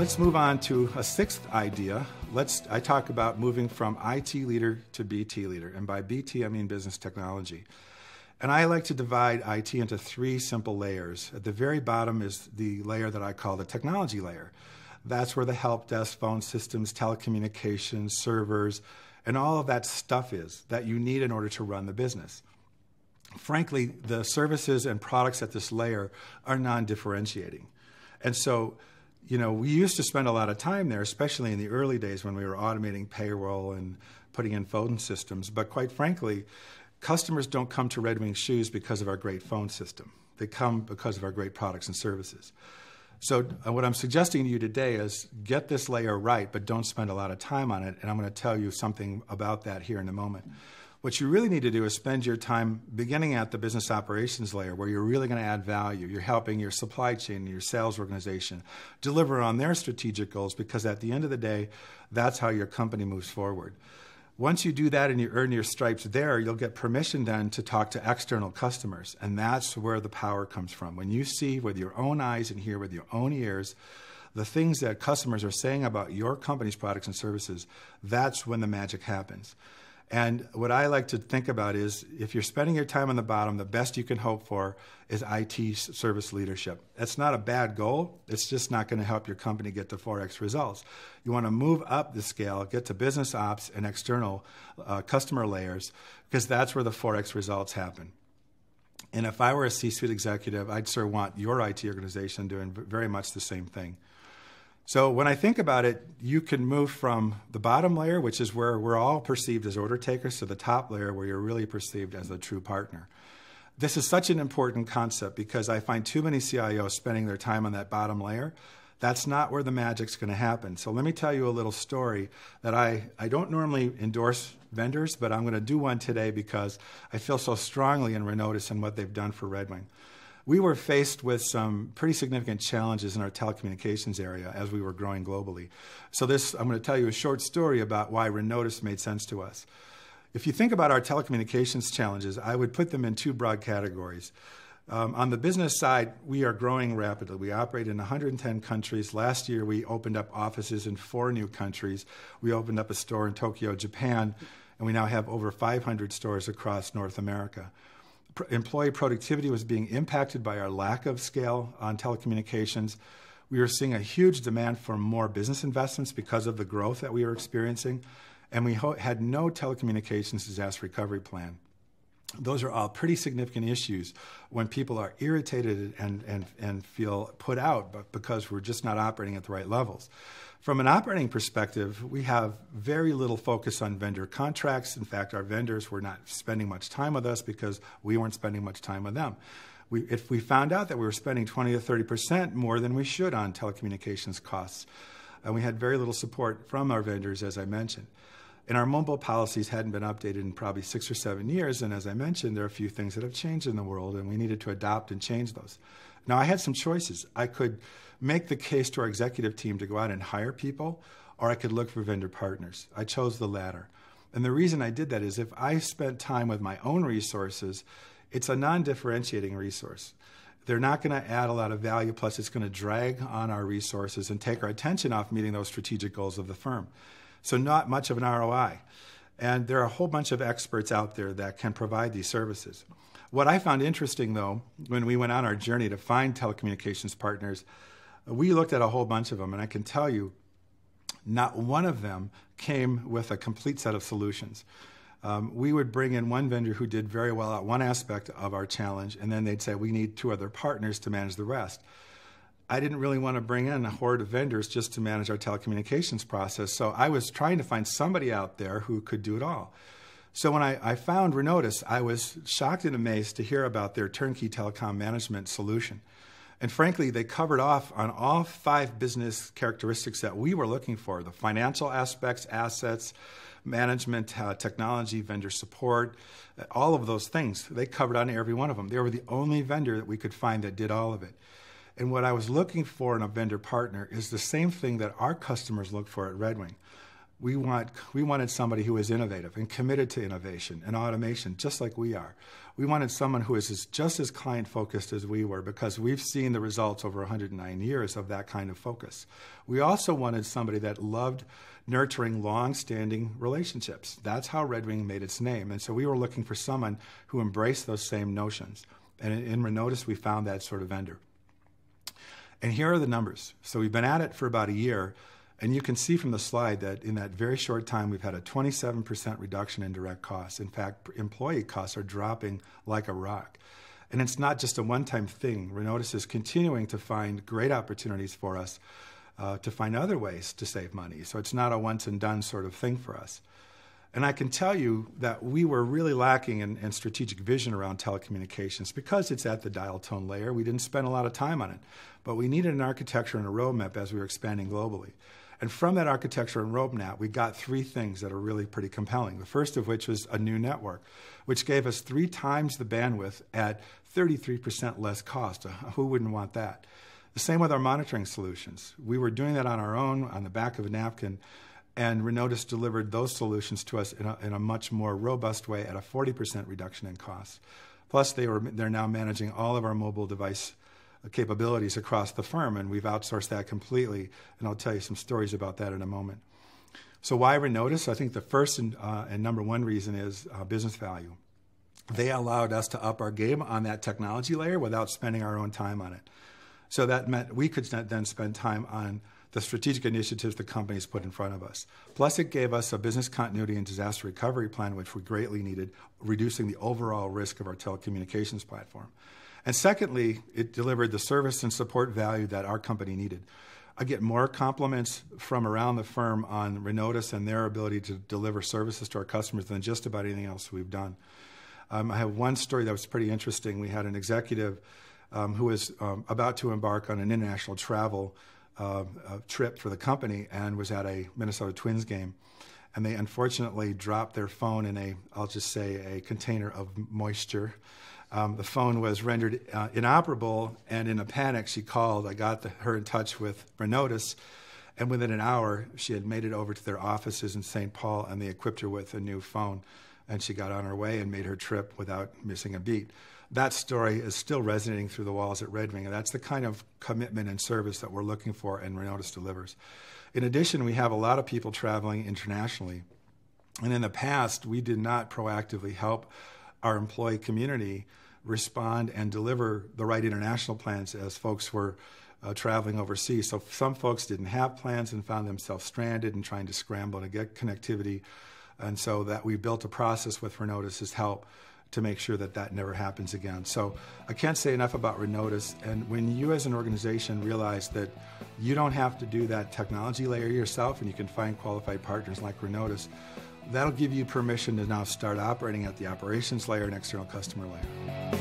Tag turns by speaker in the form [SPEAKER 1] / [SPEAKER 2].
[SPEAKER 1] let's move on to a sixth idea. I talk about moving from IT leader to BT leader. And by BT, I mean business technology. And I like to divide IT into three simple layers. At the very bottom is the layer that I call the technology layer. That's where the help desk, phone systems, telecommunications, servers, and all of that stuff is that you need in order to run the business. Frankly, the services and products at this layer are non-differentiating. And so, we used to spend a lot of time there, especially in the early days when we were automating payroll and putting in phone systems. But quite frankly, customers don't come to Red Wing Shoes because of our great phone system. They come because of our great products and services. So what I'm suggesting to you today is get this layer right, but don't spend a lot of time on it. And I'm going to tell you something about that here in a moment. What you really need to do is spend your time beginning at the business operations layer where you're really going to add value. You're helping your supply chain and your sales organization deliver on their strategic goals, because at the end of the day, that's how your company moves forward. Once you do that and you earn your stripes there, you'll get permission then to talk to external customers. And that's where the power comes from. When you see with your own eyes and hear with your own ears the things that customers are saying about your company's products and services, that's when the magic happens. And what I like to think about is, if you're spending your time on the bottom, the best you can hope for is IT service leadership. That's not a bad goal. It's just not going to help your company get to 4X results. You want to move up the scale, get to business ops and external customer layers, because that's where the 4X results happen. And if I were a C-suite executive, I'd sort of want your IT organization doing very much the same thing. So when I think about it, you can move from the bottom layer, which is where we're all perceived as order takers, to the top layer where you're really perceived as a true partner. This is such an important concept because I find too many CIOs spending their time on that bottom layer. That's not where the magic's going to happen. So let me tell you a little story that I don't normally endorse vendors, but I'm going to do one today because I feel so strongly in Renodis and what they've done for Red Wing. We were faced with some pretty significant challenges in our telecommunications area as we were growing globally. So I'm going to tell you a short story about why Renodis made sense to us. If you think about our telecommunications challenges, I would put them in two broad categories. On the business side, we are growing rapidly. We operate in 110 countries. Last year, we opened up offices in 4 new countries. We opened up a store in Tokyo, Japan, and we now have over 500 stores across North America. Employee productivity was being impacted by our lack of scale on telecommunications. We were seeing a huge demand for more business investments because of the growth that we were experiencing, and we had no telecommunications disaster recovery plan. Those are all pretty significant issues when people are irritated and feel put out because we're just not operating at the right levels. From an operating perspective, we have very little focus on vendor contracts. In fact, our vendors were not spending much time with us because we weren't spending much time with them. If we found out that we were spending 20 to 30% more than we should on telecommunications costs, and we had very little support from our vendors, as I mentioned. And our mobile policies hadn't been updated in probably 6 or 7 years, and as I mentioned, there are a few things that have changed in the world, and we needed to adopt and change those. Now, I had some choices. I could make the case to our executive team to go out and hire people, or I could look for vendor partners. I chose the latter. And the reason I did that is if I spent time with my own resources, it's a non-differentiating resource. They're not going to add a lot of value, plus it's going to drag on our resources and take our attention off meeting those strategic goals of the firm. So not much of an ROI. And there are a whole bunch of experts out there that can provide these services. What I found interesting, though, when we went on our journey to find telecommunications partners, we looked at a whole bunch of them, and I can tell you, not one of them came with a complete set of solutions. We would bring in one vendor who did very well at one aspect of our challenge, and then they'd say, we need 2 other partners to manage the rest. I didn't really want to bring in a horde of vendors just to manage our telecommunications process, so I was trying to find somebody out there who could do it all. So when I found Renodis, I was shocked and amazed to hear about their Turnkey Telecom Management Solution. And frankly, they covered off on all 5 business characteristics that we were looking for: the financial aspects, assets, management, technology, vendor support, all of those things. They covered on every one of them. They were the only vendor that we could find that did all of it. And what I was looking for in a vendor partner is the same thing that our customers look for at Red Wing. We wanted somebody who was innovative and committed to innovation and automation, just like we are. We wanted someone who is just as client-focused as we were, because we've seen the results over 109 years of that kind of focus. We also wanted somebody that loved nurturing long-standing relationships. That's how Red Wing made its name. And so we were looking for someone who embraced those same notions. And in Renodis, we found that sort of vendor. And here are the numbers. So we've been at it for about a year. And you can see from the slide that in that very short time, we've had a 27% reduction in direct costs. In fact, employee costs are dropping like a rock. And it's not just a one-time thing. Renodis is continuing to find great opportunities for us to find other ways to save money. So it's not a once-and-done sort of thing for us. And I can tell you that we were really lacking in strategic vision around telecommunications because it's at the dial tone layer. We didn't spend a lot of time on it. But we needed an architecture and a roadmap as we were expanding globally. And from that architecture and roadmap, we got three things that are really pretty compelling. The first of which was a new network, which gave us 3 times the bandwidth at 33% less cost. Who wouldn't want that? The same with our monitoring solutions. We were doing that on our own, on the back of a napkin, and Renodis delivered those solutions to us in a much more robust way at a 40% reduction in costs. Plus, they're now managing all of our mobile device capabilities across the firm, and we've outsourced that completely, and I'll tell you some stories about that in a moment. So why Renodis? I think the first and number one reason is business value. They allowed us to up our game on that technology layer without spending our own time on it. So that meant we could then spend time on the strategic initiatives the companies put in front of us. Plus, it gave us a business continuity and disaster recovery plan, which we greatly needed, reducing the overall risk of our telecommunications platform. And secondly, it delivered the service and support value that our company needed. I get more compliments from around the firm on Renodis and their ability to deliver services to our customers than just about anything else we've done. I have one story that was pretty interesting. We had an executive who was about to embark on an international travel trip for the company and was at a Minnesota Twins game. And they unfortunately dropped their phone in I'll just say, a container of moisture. The phone was rendered inoperable, and in a panic, she called. I got her in touch with Renodis, and within an hour, she had made it over to their offices in St. Paul, and they equipped her with a new phone, and she got on her way and made her trip without missing a beat. That story is still resonating through the walls at Red Wing, and that's the kind of commitment and service that we're looking for, and Renodis delivers. In addition, we have a lot of people traveling internationally, and in the past, we did not proactively help our employee community respond and deliver the right international plans as folks were traveling overseas. So some folks didn't have plans and found themselves stranded and trying to scramble to get connectivity. And so that we built a process with Renodis' help to make sure that that never happens again. So I can't say enough about Renodis. And when you as an organization realize that you don't have to do that technology layer yourself and you can find qualified partners like Renodis, that'll give you permission to now start operating at the operations layer and external customer layer.